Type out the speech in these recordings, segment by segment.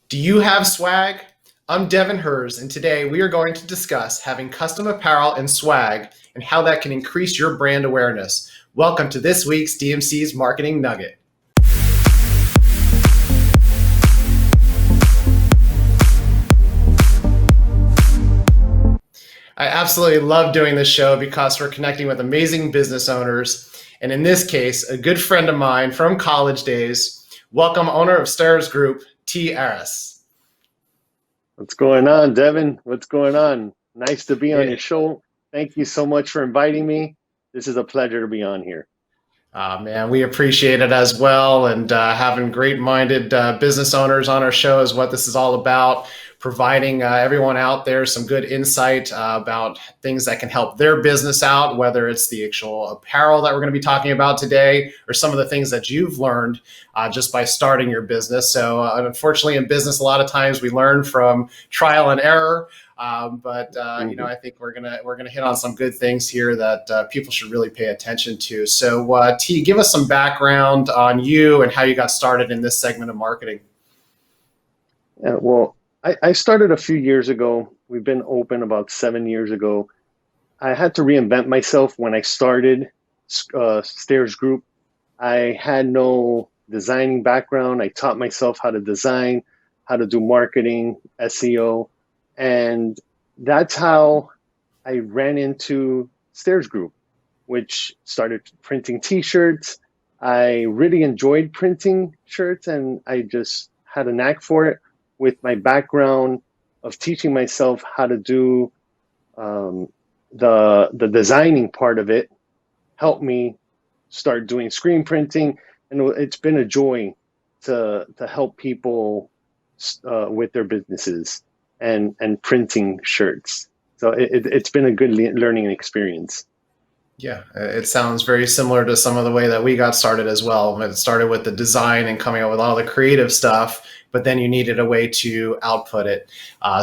Do you have swag? I'm Devin Herz, and today we are going to discuss having custom apparel and swag and how that can increase your brand awareness. Welcome to this week's DMC's Marketing Nugget. I absolutely love doing this show because we're connecting with amazing business owners, and in this case, a good friend of mine from college days. Welcome, owner of Stairs Group, T. Aris. What's going on, Devin? What's going on? Nice to be on your show. Thank you so much for inviting me. This is a pleasure to be on here. Man, we appreciate it as well. And having great-minded business owners on our show is what this is all about, providing everyone out there some good insight about things that can help their business out, whether it's the actual apparel that we're going to be talking about today or some of the things that you've learned just by starting your business. So unfortunately, in business, a lot of times we learn from trial and error. I think we're gonna hit on some good things here that people should really pay attention to. So, T, give us some background on you and how you got started in this segment of marketing. Yeah, well, I started a few years ago. We've been open about 7 years ago. I had to reinvent myself when I started Stairs Group. I had no designing background. I taught myself how to design, how to do marketing, SEO. And that's how I ran into Stairs Group, which started printing t-shirts. I really enjoyed printing shirts, and I just had a knack for it. With my background of teaching myself how to do the designing part of it, helped me start doing screen printing. And it's been a joy to help people with their businesses and printing shirts. So it's been a good learning experience. Yeah, it sounds very similar to some of the way that we got started as well. It started with the design and coming up with all the creative stuff, but then you needed a way to output it.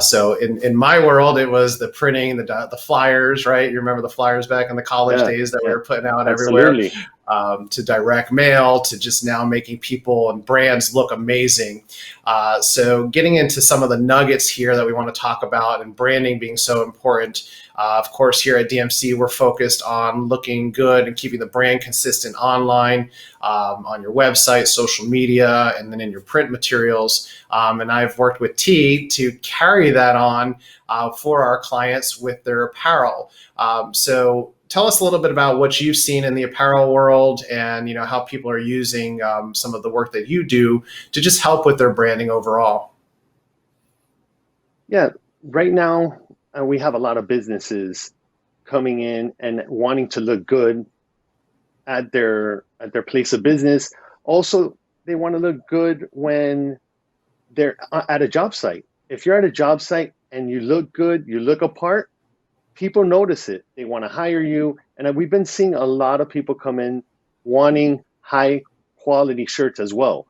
So in my world, it was the printing, the flyers, right? You remember the flyers back in the college days that we were putting out everywhere, to direct mail, to just now making people and brands look amazing. So getting into some of the nuggets here that we want to talk about, and branding being so important. Of course, here at DMC, we're focused on looking good and keeping the brand consistent online, on your website, social media, and then in your print materials. And I've worked with T to carry that on for our clients with their apparel. So tell us a little bit about what you've seen in the apparel world, and how people are using some of the work that you do to just help with their branding overall. Yeah, right now we have a lot of businesses coming in and wanting to look good at their place of business. Also, they want to look good when they're at a job site. If you're at a job site and you look good, you look apart, people notice it. They want to hire you. And we've been seeing a lot of people come in wanting high quality shirts as well.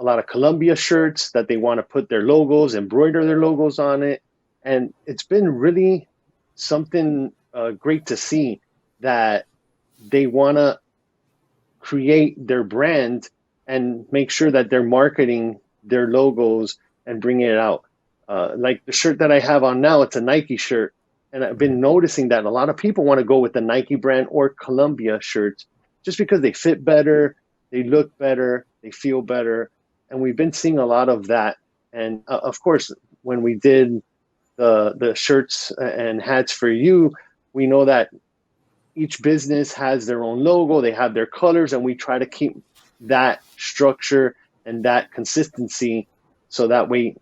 A lot of Columbia shirts that they want to put their logos, embroider their logos on it. And it's been really something great to see that they want to create their brand and make sure that they're marketing their logos and bringing it out. Like the shirt that I have on now, it's a Nike shirt. And I've been noticing that a lot of people want to go with the Nike brand or Columbia shirts just because they fit better, they look better, they feel better. And we've been seeing a lot of that. And of course, when we did the shirts and hats for you, we know that each business has their own logo, they have their colors, and we try to keep that structure and that consistency so that way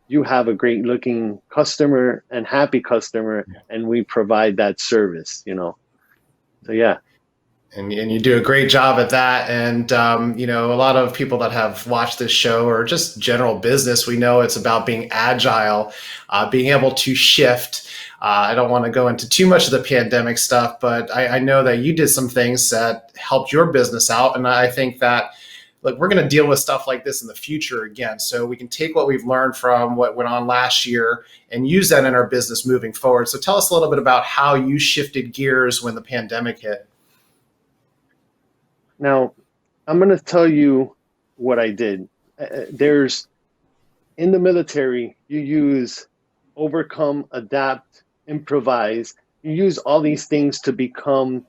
you have a great looking customer and happy customer, and we provide that service, So yeah. And you do a great job at that. And, a lot of people that have watched this show or just general business, we know it's about being agile, being able to shift. I don't want to go into too much of the pandemic stuff, but I know that you did some things that helped your business out. And I think that we're going to deal with stuff like this in the future again. So we can take what we've learned from what went on last year and use that in our business moving forward. So tell us a little bit about how you shifted gears when the pandemic hit. Now, I'm going to tell you what I did. There's in the military, you use overcome, adapt, improvise. You use all these things to become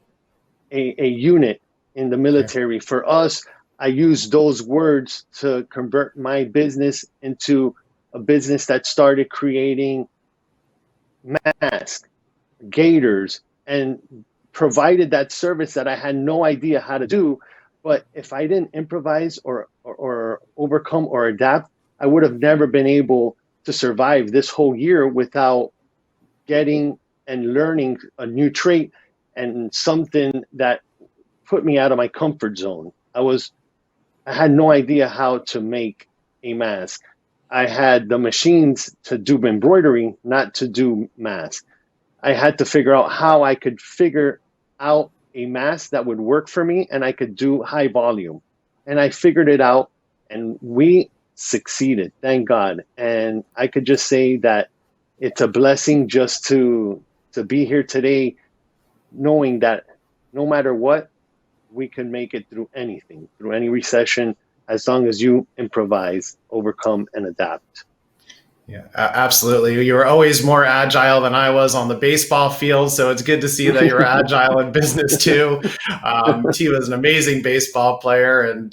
a unit in the Okay. military. For us, I use those words to convert my business into a business that started creating masks, gaiters, and provided that service that I had no idea how to do. But if I didn't improvise or overcome or adapt, I would have never been able to survive this whole year without getting and learning a new trait and something that put me out of my comfort zone. I had no idea how to make a mask. I had the machines to do embroidery, not to do masks. I had to figure out how I could figure out a mask that would work for me and I could do high volume. And I figured it out and we succeeded, thank God. And I could just say that it's a blessing just to be here today, knowing that no matter what, we can make it through anything, through any recession, as long as you improvise, overcome, and adapt. Yeah, absolutely. You were always more agile than I was on the baseball field, so it's good to see that you're agile in business too. T was an amazing baseball player, and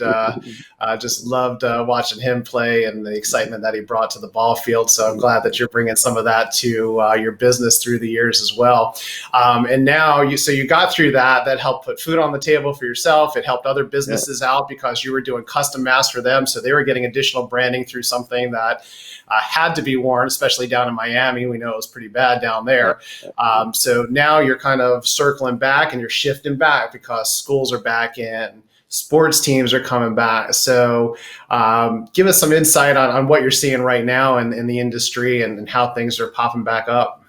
just loved watching him play and the excitement that he brought to the ball field. So I'm glad that you're bringing some of that to your business through the years as well. And now you got through that. That helped put food on the table for yourself. It helped other businesses out because you were doing custom masks for them, so they were getting additional branding through something that had to be worn, especially down in Miami. We know it was pretty bad down there. So now you're kind of circling back and you're shifting back because schools are back in, sports teams are coming back. So give us some insight on what you're seeing right now in the industry and how things are popping back up.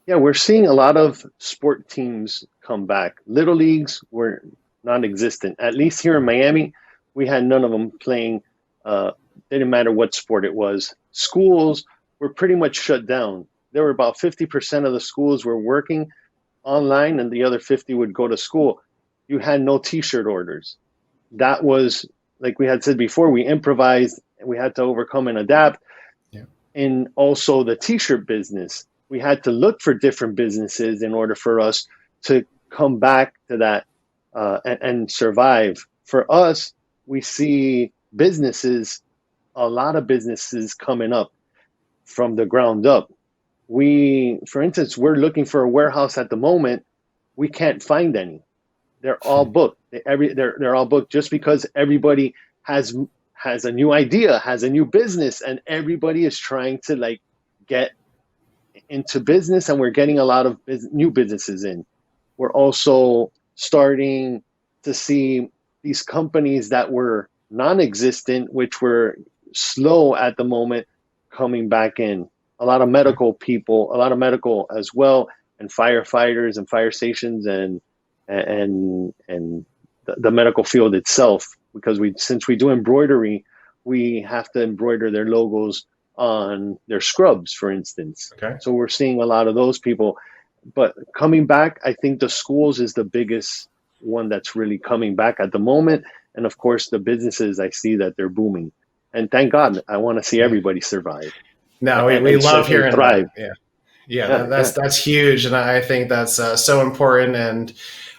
Yeah, we're seeing a lot of sport teams come back. Little leagues were non-existent. At least here in Miami, we had none of them playing. Didn't matter what sport it was. Schools were pretty much shut down. There were about 50% of the schools were working online and the other 50 would go to school. You had no t-shirt orders. That was, like we had said before, we improvised and we had to overcome and adapt. Yeah. In also the t-shirt business, we had to look for different businesses in order for us to come back to that and survive. For us, we see businesses, a lot of businesses coming up from the ground up. For instance, we're looking for a warehouse at the moment. We can't find any. They're all booked. They're all booked just because everybody has a new idea, has a new business, and everybody is trying to get into business, and we're getting a lot of new businesses in. We're also starting to see these companies that were non-existent, which were slow at the moment, coming back in. A lot of medical people, a lot of medical as well, and firefighters and fire stations and the medical field itself, because since we do embroidery, we have to embroider their logos on their scrubs, for instance. Okay. So we're seeing a lot of those people. But coming back, I think the schools is the biggest one that's really coming back at the moment. And of course, the businesses, I see that they're booming. And thank God, I want to see everybody survive. No, we love hearing thrive. that. Yeah, that's huge, and I think that's so important. And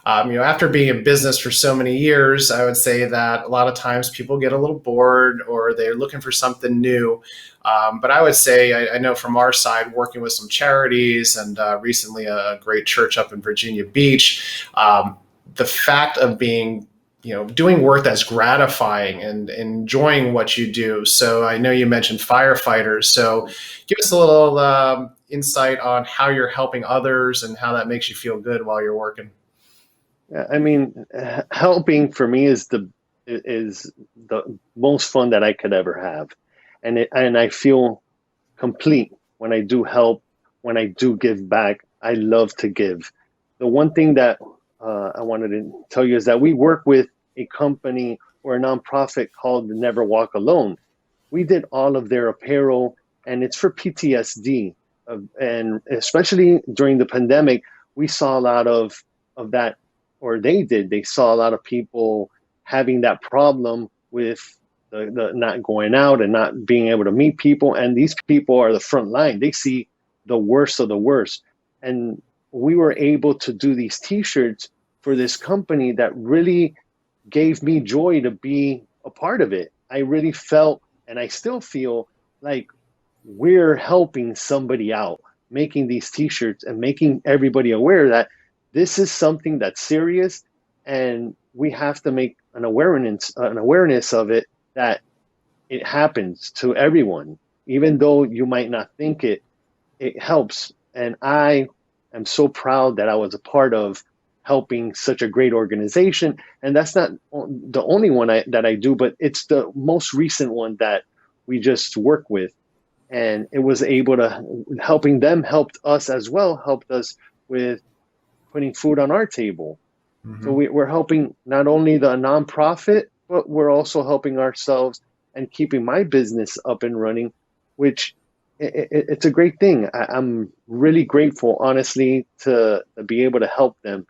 after being in business for so many years, I would say that a lot of times people get a little bored or they're looking for something new. But I would say I know from our side, working with some charities and recently a great church up in Virginia Beach, the fact of being doing work that's gratifying and enjoying what you do. So I know you mentioned firefighters. So give us a little insight on how you're helping others and how that makes you feel good while you're working. Yeah, I mean, helping for me is the most fun that I could ever have, and I feel complete when I do help, when I do give back. I love to give. The one thing that I wanted to tell you is that we work with a company or a nonprofit called Never Walk Alone. We did all of their apparel, and it's for PTSD. And especially during the pandemic, we saw a lot of that, or they saw a lot of people having that problem with the not going out and not being able to meet people. And these people are the front line. They see the worst of the worst. And we were able to do these t-shirts for this company that really gave me joy to be a part of it. I really felt, and I still feel like we're helping somebody out, making these t-shirts and making everybody aware that this is something that's serious, and we have to make an awareness of it, that it happens to everyone. Even though you might not think it, it helps. And I am so proud that I was a part of helping such a great organization. And that's not the only one that I do, but it's the most recent one that we just work with. And it was able to, helping them helped us as well, helped us with putting food on our table. So we're helping not only the nonprofit, but we're also helping ourselves and keeping my business up and running, which it's a great thing. I'm really grateful, honestly, to be able to help them.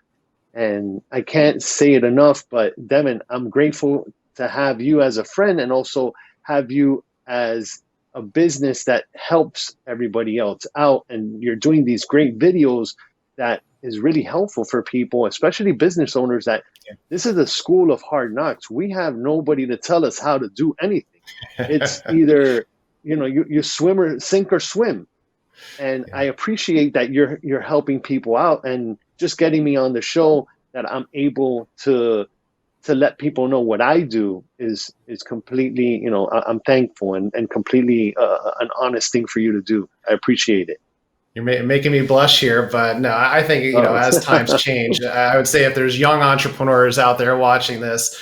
And I can't say it enough, but Devin, I'm grateful to have you as a friend, and also have you as a business that helps everybody else out. And you're doing these great videos that is really helpful for people, especially business owners, that this is a school of hard knocks. We have nobody to tell us how to do anything. It's either, you swim or sink or swim. And I appreciate that you're helping people out, and just getting me on the show, that I'm able to let people know what I do is completely, I'm thankful, and completely an honest thing for you to do. I appreciate it. You're making me blush here, but no, I think, as times change, I would say if there's young entrepreneurs out there watching this,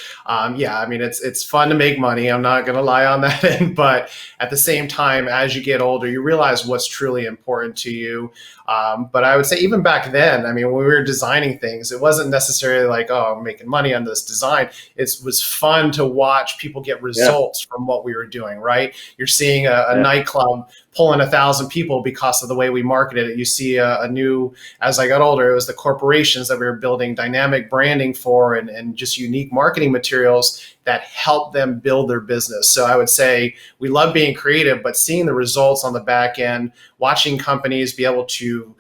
yeah, I mean, it's fun to make money. I'm not going to lie on that end, but at the same time, as you get older, you realize what's truly important to you. But I would say even back then, I mean, when we were designing things, it wasn't necessarily like, oh, I'm making money on this design. It was fun to watch people get results from what we were doing, right? You're seeing a nightclub pulling 1,000 people because of the way we marketed it. You see a new, as I got older, it was the corporations that we were building dynamic branding for, and just unique marketing materials that help them build their business. So I would say we love being creative, but seeing the results on the back end, watching companies be able to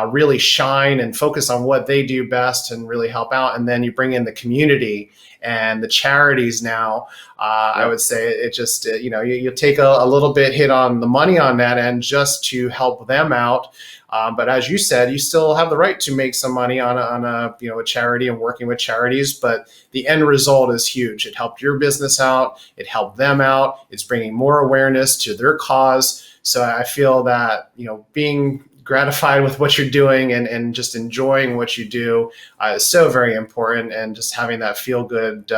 really shine and focus on what they do best and really help out. And then you bring in the community and the charities now. I would say it just, you take a little bit hit on the money on that end just to help them out. But as you said, you still have the right to make some money on a charity and working with charities. But the end result is huge. It helped your business out. It helped them out. It's bringing more awareness to their cause. So I feel that, being gratified with what you're doing and just enjoying what you do is so very important. And just having that feel good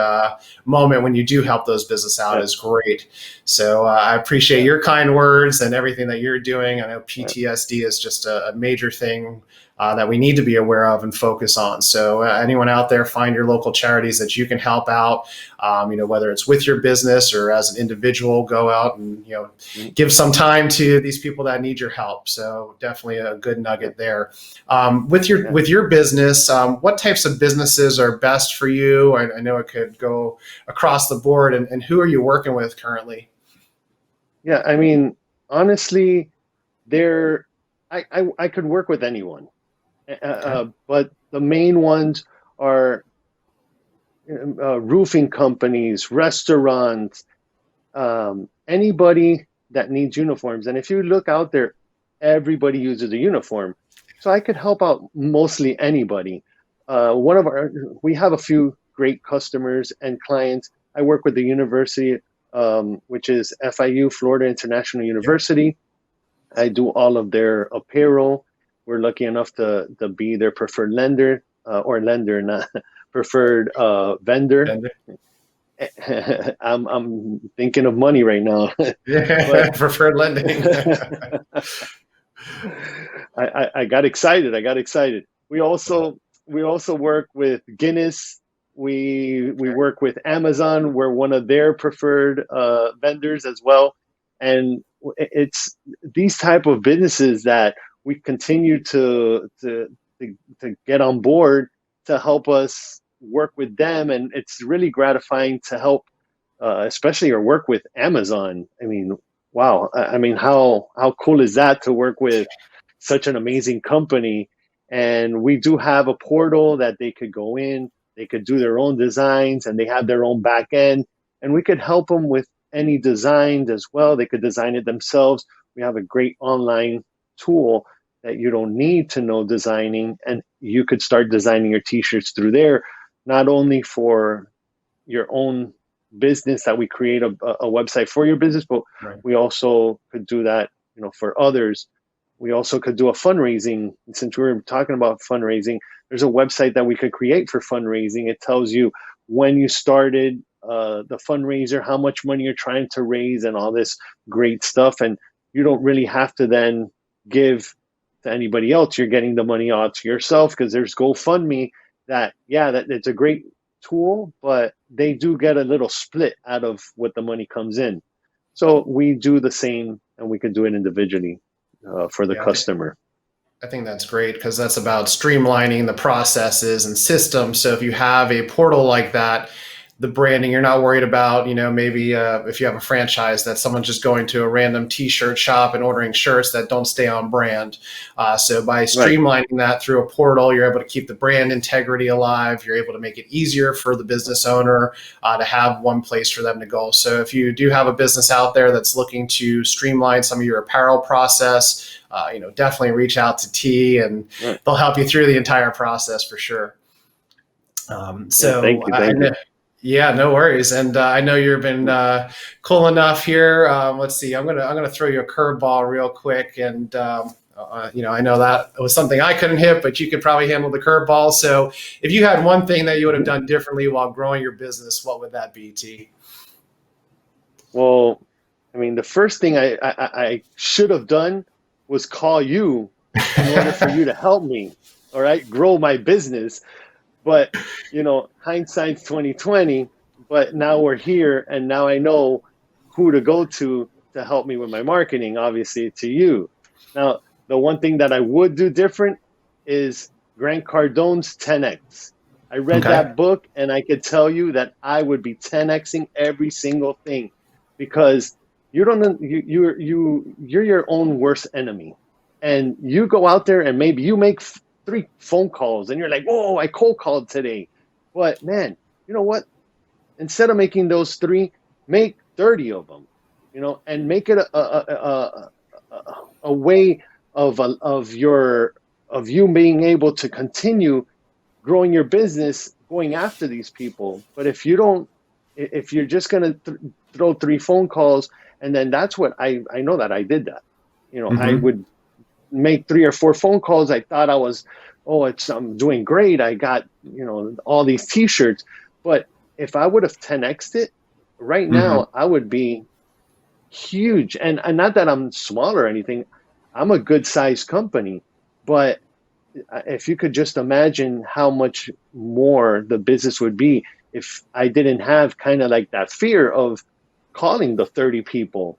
moment when you do help those business out is great. So I appreciate your kind words and everything that you're doing. I know PTSD is just a major thing that we need to be aware of and focus on. So anyone out there, find your local charities that you can help out, whether it's with your business or as an individual, go out and, give some time to these people that need your help. So definitely a good nugget there. With your business, what types of businesses are best for you? I know it could go across the board, and who are you working with currently? Yeah, I mean, honestly, I could work with anyone. But the main ones are roofing companies, restaurants, anybody that needs uniforms. And if you look out there, everybody uses a uniform. So I could help out mostly anybody. We have a few great customers and clients. I work with the university, which is FIU, Florida International University. I do all of their apparel. We're lucky enough to be their preferred lender, not preferred vendor. I'm thinking of money right now. Preferred lending. I got excited. We also work with Guinness. We work with Amazon. We're one of their preferred vendors as well. And it's these type of businesses that we continue to get on board to help us work with them. And it's really gratifying to help especially or work with Amazon. I mean, wow. I mean, how cool is that to work with such an amazing company? And we do have a portal that they could go in, they could do their own designs, and they have their own back end, and we could help them with any designs as well. They could design it themselves. We have a great online tool that you don't need to know designing, and you could start designing your t-shirts through there, not only for your own business that we create a website for your business, but Right. we also could do that, for others. We also could do a fundraising. And since we were talking about fundraising, there's a website that we could create for fundraising. It tells you when you started the fundraiser, how much money you're trying to raise, and all this great stuff. And you don't really have to then give to anybody else. You're getting the money out to yourself, because there's GoFundMe that it's a great tool, but they do get a little split out of what the money comes in. So we do the same, and we can do it individually for the customer. I think that's great, because that's about streamlining the processes and systems. So if you have a portal like that, the branding, you're not worried about, maybe if you have a franchise that someone's just going to a random t-shirt shop and ordering shirts that don't stay on brand. So by streamlining that through a portal, you're able to keep the brand integrity alive. You're able to make it easier for the business owner to have one place for them to go. So if you do have a business out there that's looking to streamline some of your apparel process, definitely reach out to T, and they'll help you through the entire process for sure. Thank you. Yeah, no worries. And I know you've been cool enough here. Let's see. I'm gonna throw you a curveball real quick, and I know that was something I couldn't hit, but you could probably handle the curveball. So, if you had one thing that you would have done differently while growing your business, what would that be, T? Well, I mean, the first thing I should have done was call you in order for you to help me, all right, grow my business. But, hindsight's 2020, but now we're here, and now I know who to go to help me with my marketing, obviously to you. Now, the one thing that I would do different is Grant Cardone's 10X. I read that book, and I could tell you that I would be 10Xing every single thing, because you're your own worst enemy. And you go out there and maybe you make 3 phone calls and you're like, whoa, I cold called today. But man, you know what? Instead of making those 3, make 30 of them, and make it a way of you being able to continue growing your business, going after these people. But if you're just going to throw 3 phone calls, and then that's what I know that I did that, I would make 3 or 4 phone calls. I thought I'm doing great. I got, all these t-shirts. But if I would have 10x'd it right now, I would be huge. And not that I'm small or anything. I'm a good sized company, but if you could just imagine how much more the business would be if I didn't have kind of like that fear of calling the 30 people.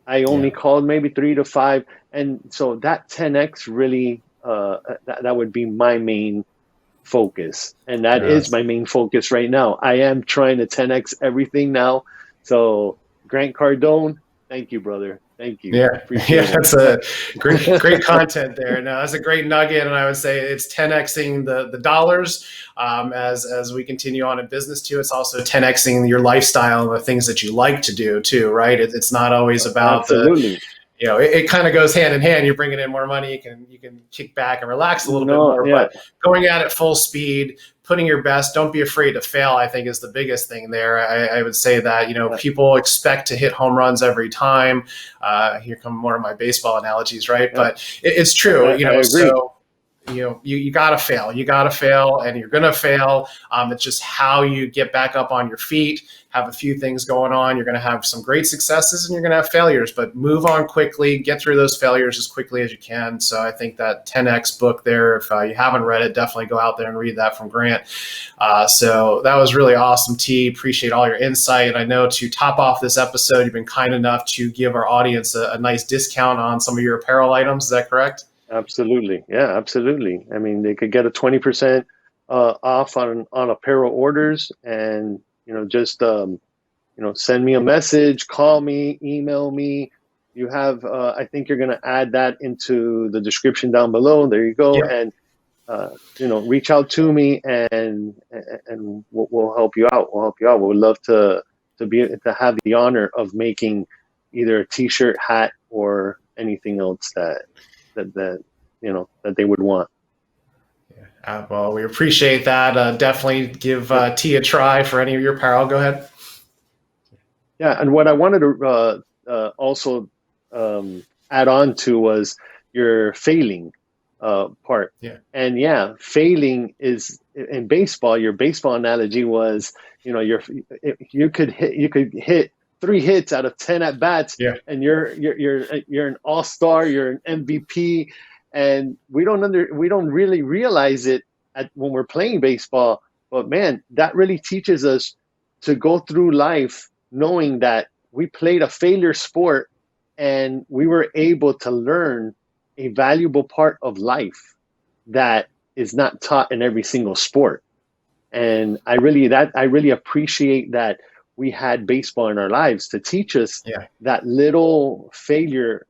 I only called maybe 3 to 5. And so that 10X really, that would be my main focus. And that is my main focus right now. I am trying to 10X everything now. So Grant Cardone, thank you, brother. Thank you. That's a great content there. No, that's a great nugget, and I would say it's 10xing the dollars as we continue on in business too. It's also 10xing your lifestyle and the things that you like to do too, right? It's not always about it kind of goes hand in hand. You're bringing in more money, you can kick back and relax a little bit more, but going at it full speed, putting your best, don't be afraid to fail, I think is the biggest thing there. I would say that, people expect to hit home runs every time. Here come more of my baseball analogies, right? But it's true, I agree. So you got to fail. You got to fail, and you're going to fail. It's just how you get back up on your feet, have a few things going on. You're going to have some great successes and you're going to have failures, but move on quickly, get through those failures as quickly as you can. So I think that 10X book there, if you haven't read it, definitely go out there and read that from Grant. So that was really awesome, T. Appreciate all your insight. And I know to top off this episode, you've been kind enough to give our audience a nice discount on some of your apparel items. Is that correct? Absolutely. Yeah, absolutely. I mean, they could get a 20% off on apparel orders, and just send me a message, call me, email me. You have, I think you're going to add that into the description down below. There you go. Yep. And, reach out to me and we'll help you out. We'll help you out. We would love to have the honor of making either a t-shirt, hat, or anything else that they would want. Well, we appreciate that. Definitely give T a try for any of your apparel. Go ahead. Yeah, and what I wanted to also add on to was your failing part. Yeah. And yeah, failing is in baseball. Your baseball analogy was, you could hit 3 hits out of 10 at bats, yeah. and you're an all-star, you're an MVP, and we don't really realize it when we're playing baseball. But man, that really teaches us to go through life knowing that we played a failure sport and we were able to learn a valuable part of life that is not taught in every single sport. And I really appreciate that we had baseball in our lives to teach us that little failure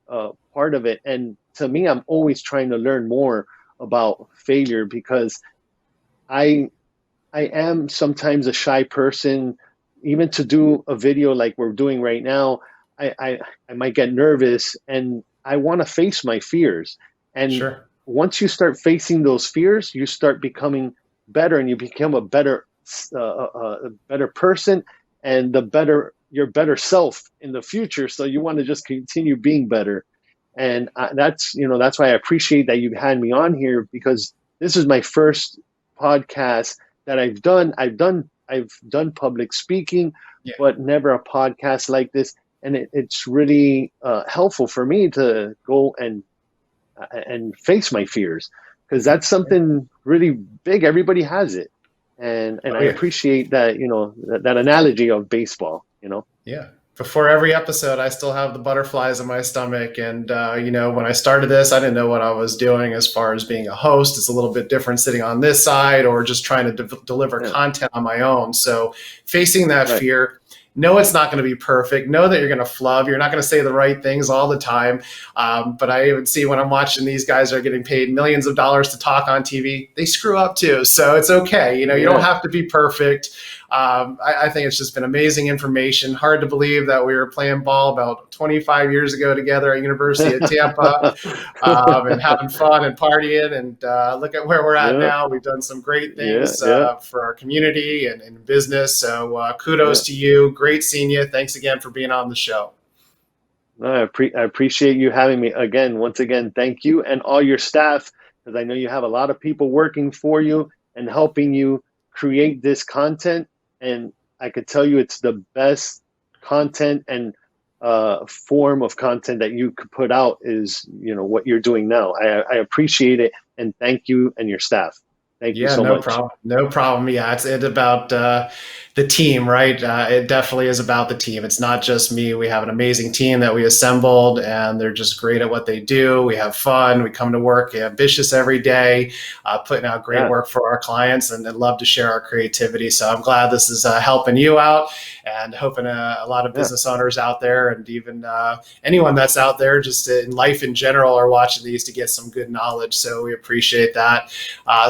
part of it. And to me, I'm always trying to learn more about failure because I am sometimes a shy person. Even to do a video like we're doing right now, I might get nervous and I want to face my fears. And once you start facing those fears, you start becoming better and you become a better person and your better self in the future. So you want to just continue being better. And that's why I appreciate that you had me on here, because this is my first podcast that I've done. I've done public speaking, but never a podcast like this. And it's really helpful for me to go and face my fears, because that's something really big. Everybody has it. And I appreciate that, that analogy of baseball, Yeah. Before every episode, I still have the butterflies in my stomach. And, when I started this, I didn't know what I was doing as far as being a host. It's a little bit different sitting on this side or just trying to deliver content on my own. So facing that fear, know it's not going to be perfect. Know that you're going to flub. You're not going to say the right things all the time. But I even see when I'm watching these guys that are getting paid millions of dollars to talk on TV, they screw up too. So it's okay. You don't have to be perfect. I think it's just been amazing information. Hard to believe that we were playing ball about 25 years ago together at University of Tampa and having fun and partying. And look at where we're at now. We've done some great things for our community and business. So kudos to you. Great seeing you. Thanks again for being on the show. I appreciate you having me again. Once again, thank you and all your staff, because I know you have a lot of people working for you and helping you create this content. And I could tell you it's the best content and form of content that you could put out is, what you're doing now. I appreciate it. And thank you and your staff. Thank you so much. No problem. Yeah, it's about the team, right? It definitely is about the team. It's not just me. We have an amazing team that we assembled, and they're just great at what they do. We have fun. We come to work ambitious every day, putting out great work for our clients, and love to share our creativity. So I'm glad this is helping you out, and hoping a lot of business owners out there, and even anyone that's out there just in life in general, are watching these to get some good knowledge. So we appreciate that.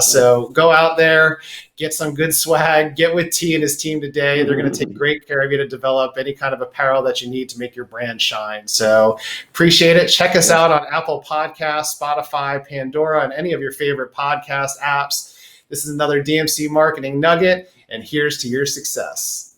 So go out there, get some good swag, get with T and his team today. They're going to take great care of you to develop any kind of apparel that you need to make your brand shine. So appreciate it. Check us out on Apple Podcasts, Spotify, Pandora, and any of your favorite podcast apps. This is another DMC Marketing Nugget, and here's to your success.